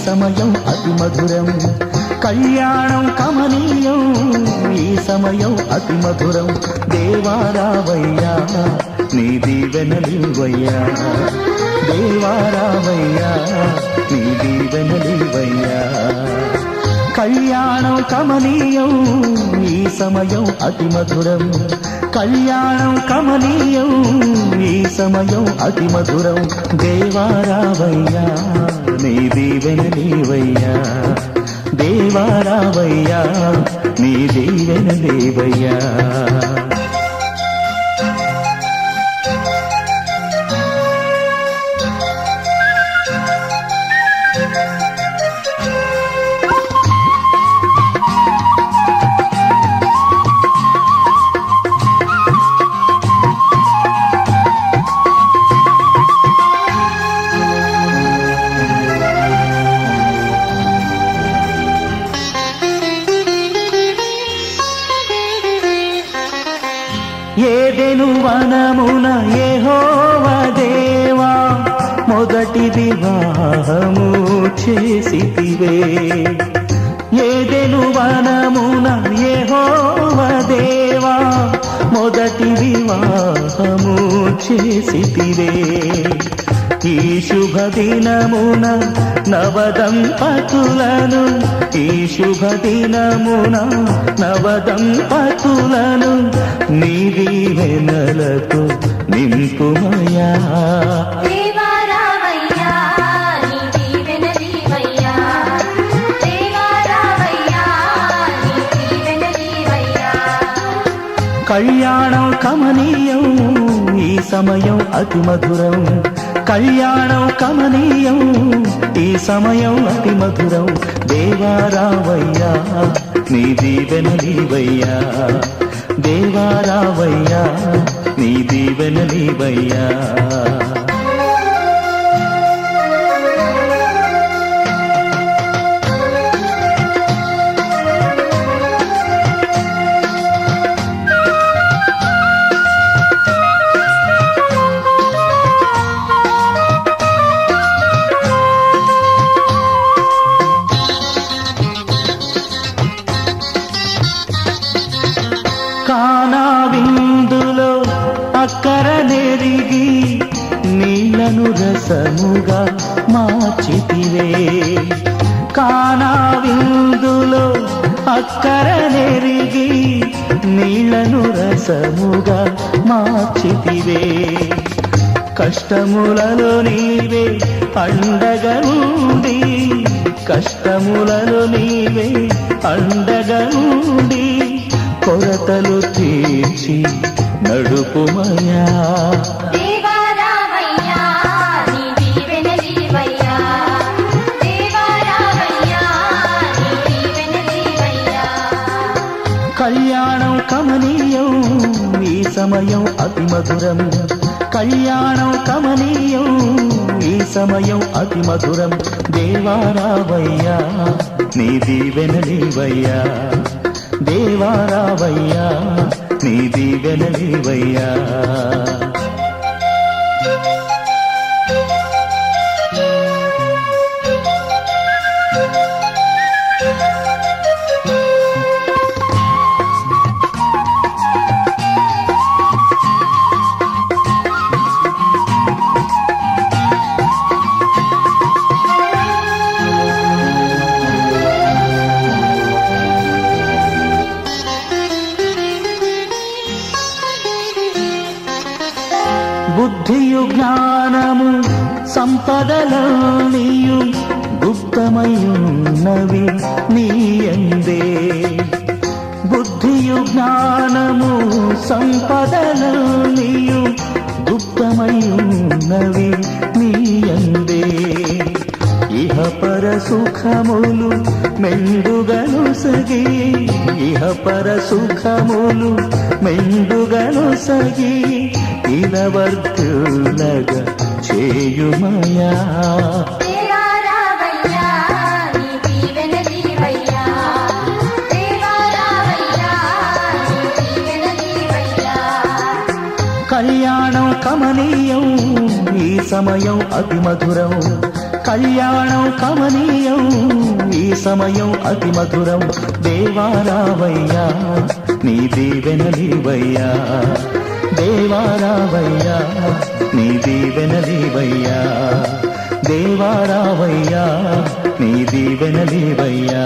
సమయం అతి మధురం. కళ్యాణం కమనీయం ఈ సమయం అతి మధురం. దేవారావయ్యా నీ దీవెనలివయ్యా, దేవారావయ్యా నీ దీవెనలివయ్యా. కళ్యాణం కమనీయం ఈ సమయం అతి మధురం. కళ్యాణం కమనీయం ఈ సమయం అతి మధురం. దేవారావయ్యా నీ దీవెనలివయ్యా, దేవారావయ్యా నీ దీవెనలివయ్యా. ఏదెను వనమున యెహోవా దేవా మొదటి వివాహము చేసితివే. ఏదెను వనమున యెహోవా దేవా మొదటి వివాహము చేసితివే. ఈ శుభదినమున నవదంపతులను, ఈ శుభదినమున నవదంపతులను నీ దీవెనలతో నింపుమయా. దేవారావయ్యా నీ దీవెనలివయ్యా, దేవారావయ్యా నీ దీవెనలివయ్యా. కళ్యాణం కమనీయం ఈ సమయం అతి మధురం. కళ్యాణం కమనీయం ఈ సమయం అతి మధురం. దేవారావయ్యా నీ దీవెనలివయ్యా, దేవారావయ్యా నీ దీవెనలివయ్యా. కానా విందులో అక్కర నెరిగి నీళ్లను రసముగా మార్చితివే. కానా విందులో అక్కర నెరిగి నీళ్లను రసముగా మార్చితివే. కష్టములలో నీవే అండగా ఉండి, కష్టములలో నీవే అండగా ఉండి కొరతలు తీర్చి నడుపుమయా. దేవారావయ్యా నీ దీవెనలివయ్యా, దేవారావయ్యా నీ దీవెనలివయ్యా. కళ్యాణం కమనీయం ఈ సమయం అతి మధురం. కళ్యాణం కమనీయం ఈ సమయం అతి మధురం. దేవారావయ్యా నీ దీవెనలివయ్యా, దేవారావయ్యా నీ దీవెనలివయ్యా. బుద్ధియు జ్ఞానము సంపదలన్నీయు గుప్తమయున్నవి నీయందే. బుద్ధియు జ్ఞానము సంపదలన్నీయు గుప్తమయున్నవి నీయందే. ఇహ పర సుఖములు మెండుగను సగి, ఇహ పర సుఖములు మెండుగను సగి ఇలవర్తులగా చేయుమయా. దేవారావయ్యా నీ దీవెనలివయ్యా, దేవారావయ్యా నీ దీవెనలివయ్యా. కళ్యాణం కమనీయం ఈ సమయం అతి మధురం. కళ్యాణం కమనీయం ఈ సమయం అతి మధురం దేవారావయ్యా నీ దీవెనలీవయ్యా దేవారావయ్యా నీ దీవెనలీవయ్యా దేవారావయ్యా నీ దీవెనలీవయ్యా